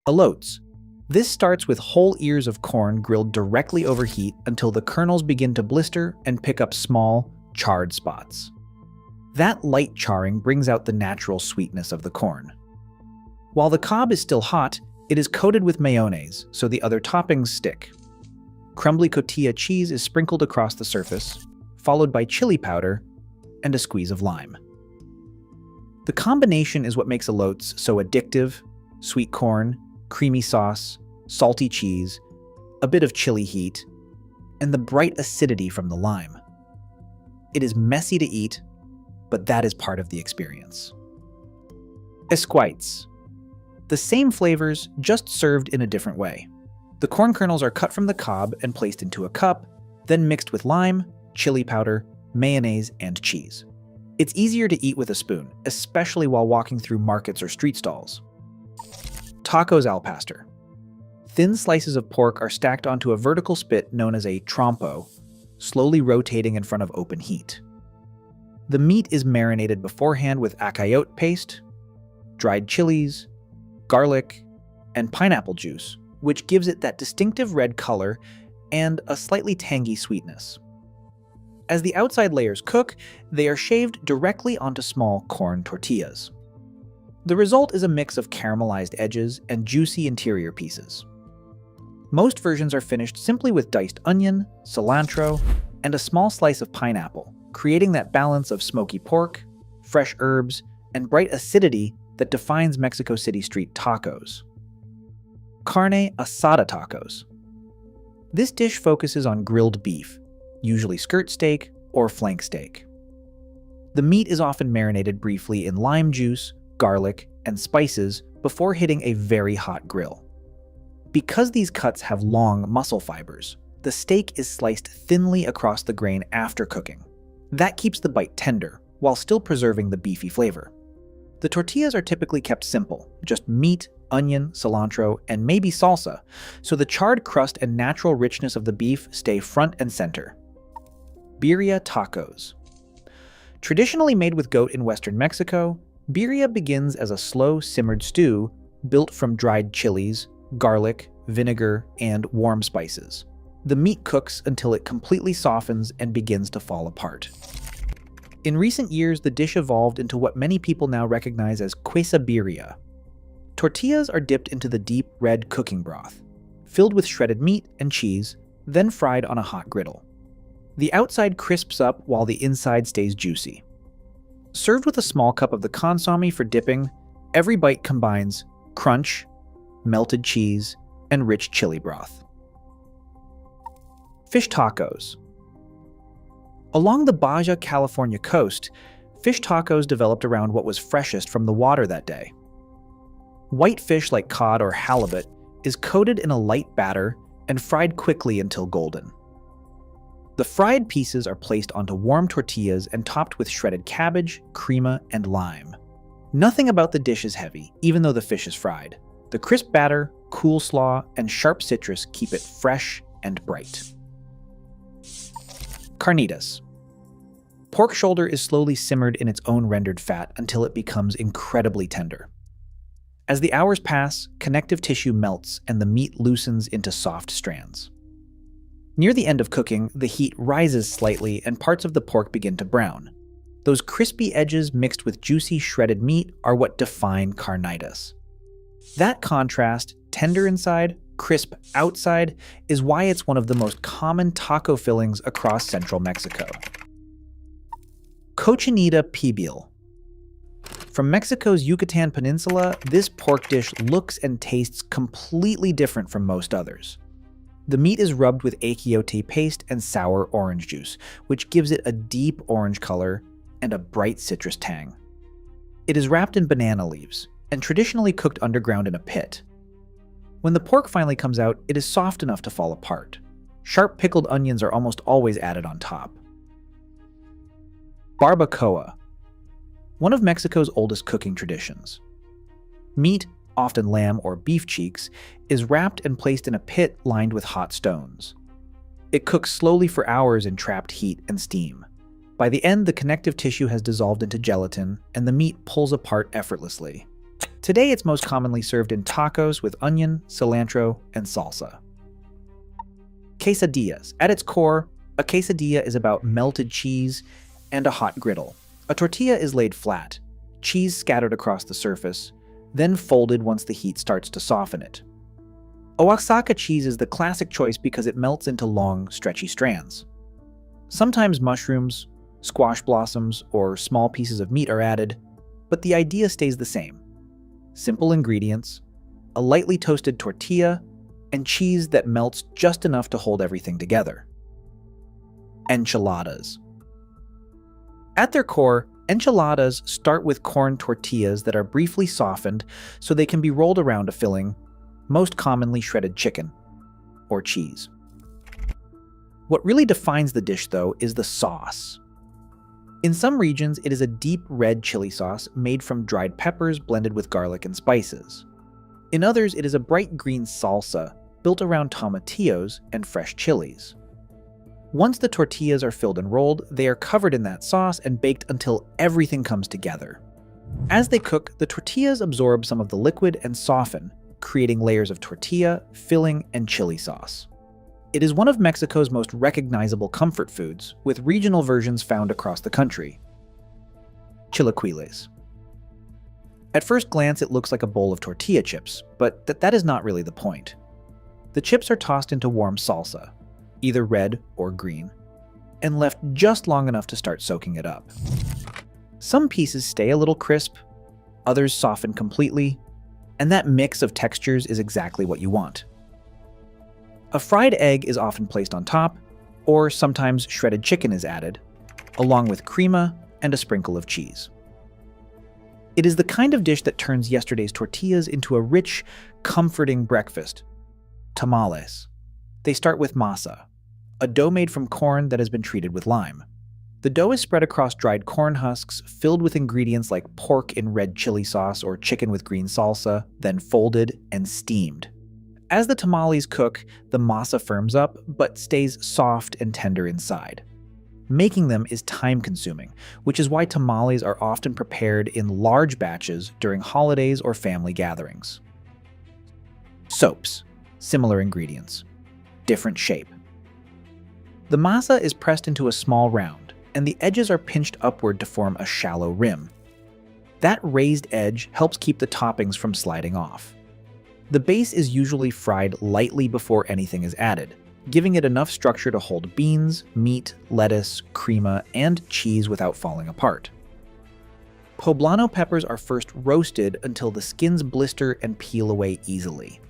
Elotes. This starts with whole ears of corn grilled directly over heat until the kernels begin to blister and pick up small, charred spots. That light charring brings out the natural sweetness of the corn. While the cob is still hot, it is coated with mayonnaise so the other toppings stick. Crumbly cotija cheese is sprinkled across the surface, followed by chili powder and a squeeze of lime. The combination is what makes elotes so addictive: sweet corn, creamy sauce, salty cheese, a bit of chili heat, and the bright acidity from the lime. It is messy to eat, but that is part of the experience. Esquites. The same flavors, just served in a different way. The corn kernels are cut from the cob and placed into a cup, then mixed with lime, chili powder, mayonnaise, and cheese. It's easier to eat with a spoon, especially while walking through markets or street stalls. Tacos al pastor. Thin slices of pork are stacked onto a vertical spit known as a trompo, slowly rotating in front of open heat. The meat is marinated beforehand with acayote paste, dried chilies, garlic, and pineapple juice, which gives it that distinctive red color and a slightly tangy sweetness. As the outside layers cook, they are shaved directly onto small corn tortillas. The result is a mix of caramelized edges and juicy interior pieces. Most versions are finished simply with diced onion, cilantro, and a small slice of pineapple, creating that balance of smoky pork, fresh herbs, and bright acidity that defines Mexico City street tacos. Carne asada tacos. This dish focuses on grilled beef, usually skirt steak or flank steak. The meat is often marinated briefly in lime juice, garlic, and spices before hitting a very hot grill. Because these cuts have long muscle fibers, the steak is sliced thinly across the grain after cooking. That keeps the bite tender, while still preserving the beefy flavor. The tortillas are typically kept simple, just meat, onion, cilantro, and maybe salsa, so the charred crust and natural richness of the beef stay front and center. Birria tacos. Traditionally made with goat in western Mexico, birria begins as a slow simmered stew built from dried chilies, garlic, vinegar, and warm spices. The meat cooks until it completely softens and begins to fall apart. In recent years, the dish evolved into what many people now recognize as quesabirria. Tortillas are dipped into the deep red cooking broth, filled with shredded meat and cheese, then fried on a hot griddle. The outside crisps up while the inside stays juicy. Served with a small cup of the consomme for dipping, every bite combines crunch, melted cheese, and rich chili broth. Fish tacos. Along the Baja California coast, fish tacos developed around what was freshest from the water that day. White fish like cod or halibut is coated in a light batter and fried quickly until golden. The fried pieces are placed onto warm tortillas and topped with shredded cabbage, crema, and lime. Nothing about the dish is heavy, even though the fish is fried. The crisp batter, cool slaw, and sharp citrus keep it fresh and bright. Carnitas. Pork shoulder is slowly simmered in its own rendered fat until it becomes incredibly tender. As the hours pass, connective tissue melts and the meat loosens into soft strands. Near the end of cooking, the heat rises slightly and parts of the pork begin to brown. Those crispy edges mixed with juicy shredded meat are what define carnitas. That contrast, tender inside, crisp outside, is why it's one of the most common taco fillings across central Mexico. Cochinita pibil. From Mexico's Yucatan Peninsula, this pork dish looks and tastes completely different from most others. The meat is rubbed with acayote paste and sour orange juice, which gives it a deep orange color and a bright citrus tang. It is wrapped in banana leaves and traditionally cooked underground in a pit. When the pork finally comes out, it is soft enough to fall apart. Sharp pickled onions are almost always added on top. Barbacoa. One of Mexico's oldest cooking traditions. Meat, often lamb or beef cheeks, is wrapped and placed in a pit lined with hot stones. It cooks slowly for hours in trapped heat and steam. By the end, the connective tissue has dissolved into gelatin, and the meat pulls apart effortlessly. Today, it's most commonly served in tacos with onion, cilantro, and salsa. Quesadillas. At its core, a quesadilla is about melted cheese and a hot griddle. A tortilla is laid flat, cheese scattered across the surface, then folded once the heat starts to soften it. Oaxaca cheese is the classic choice because it melts into long, stretchy strands. Sometimes mushrooms, squash blossoms, or small pieces of meat are added, but the idea stays the same. Simple ingredients, a lightly toasted tortilla, and cheese that melts just enough to hold everything together. Enchiladas. At their core, enchiladas start with corn tortillas that are briefly softened so they can be rolled around a filling, most commonly shredded chicken or cheese. What really defines the dish, though, is the sauce. In some regions, it is a deep red chili sauce made from dried peppers blended with garlic and spices. In others, it is a bright green salsa built around tomatillos and fresh chilies. Once the tortillas are filled and rolled, they are covered in that sauce and baked until everything comes together. As they cook, the tortillas absorb some of the liquid and soften, creating layers of tortilla, filling, and chili sauce. It is one of Mexico's most recognizable comfort foods, with regional versions found across the country. Chilaquiles. At first glance, it looks like a bowl of tortilla chips, but that is not really the point. The chips are tossed into warm salsa, either red or green, and left just long enough to start soaking it up. Some pieces stay a little crisp, others soften completely, and that mix of textures is exactly what you want. A fried egg is often placed on top, or sometimes shredded chicken is added, along with crema and a sprinkle of cheese. It is the kind of dish that turns yesterday's tortillas into a rich, comforting breakfast. Tamales. They start with masa, a dough made from corn that has been treated with lime. The dough is spread across dried corn husks, filled with ingredients like pork in red chili sauce or chicken with green salsa, then folded and steamed. As the tamales cook, the masa firms up, but stays soft and tender inside. Making them is time-consuming, which is why tamales are often prepared in large batches during holidays or family gatherings. Sopes. Similar ingredients. Different shape. The masa is pressed into a small round, and the edges are pinched upward to form a shallow rim. That raised edge helps keep the toppings from sliding off. The base is usually fried lightly before anything is added, giving it enough structure to hold beans, meat, lettuce, crema, and cheese without falling apart. Poblano peppers are first roasted until the skins blister and peel away easily.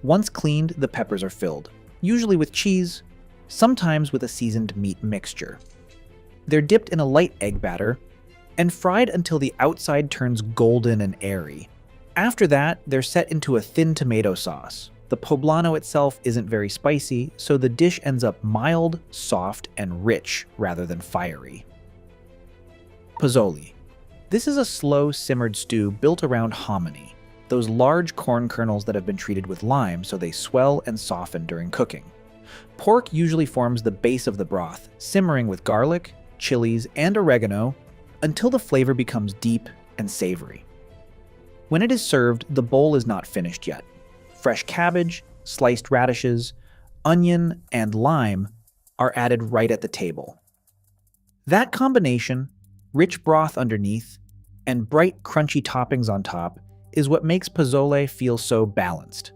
Once cleaned, the peppers are filled, usually with cheese, sometimes with a seasoned meat mixture. They're dipped in a light egg batter and fried until the outside turns golden and airy. After that, they're set into a thin tomato sauce. The poblano itself isn't very spicy, so the dish ends up mild, soft, and rich rather than fiery. Pozole. This is a slow simmered stew built around hominy, those large corn kernels that have been treated with lime so they swell and soften during cooking. Pork usually forms the base of the broth, simmering with garlic, chilies, and oregano until the flavor becomes deep and savory. When it is served, the bowl is not finished yet. Fresh cabbage, sliced radishes, onion, and lime are added right at the table. That combination, rich broth underneath, and bright, crunchy toppings on top, is what makes pozole feel so balanced.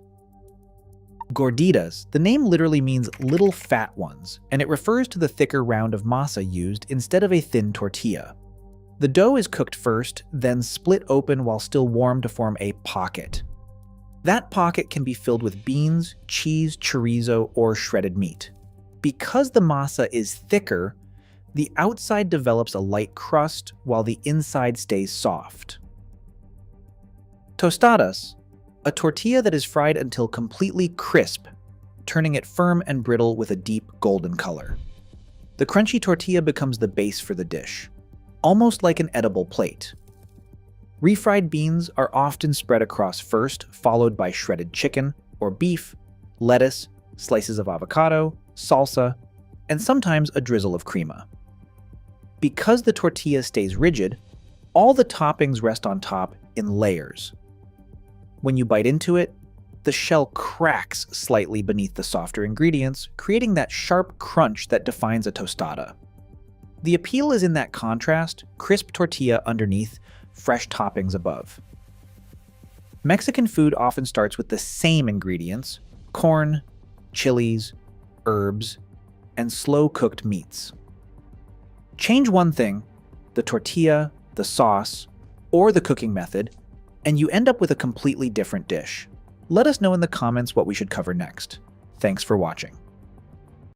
Gorditas, the name literally means little fat ones, and it refers to the thicker round of masa used instead of a thin tortilla. The dough is cooked first, then split open while still warm to form a pocket. That pocket can be filled with beans, cheese, chorizo, or shredded meat. Because the masa is thicker, the outside develops a light crust while the inside stays soft. Tostadas, a tortilla that is fried until completely crisp, turning it firm and brittle with a deep golden color. The crunchy tortilla becomes the base for the dish, almost like an edible plate. Refried beans are often spread across first, followed by shredded chicken or beef, lettuce, slices of avocado, salsa, and sometimes a drizzle of crema. Because the tortilla stays rigid, all the toppings rest on top in layers. When you bite into it, the shell cracks slightly beneath the softer ingredients, creating that sharp crunch that defines a tostada. The appeal is in that contrast, crisp tortilla underneath, fresh toppings above. Mexican food often starts with the same ingredients: corn, chilies, herbs, and slow-cooked meats. Change one thing, the tortilla, the sauce, or the cooking method, and you end up with a completely different dish. Let us know in the comments what we should cover next. Thanks for watching.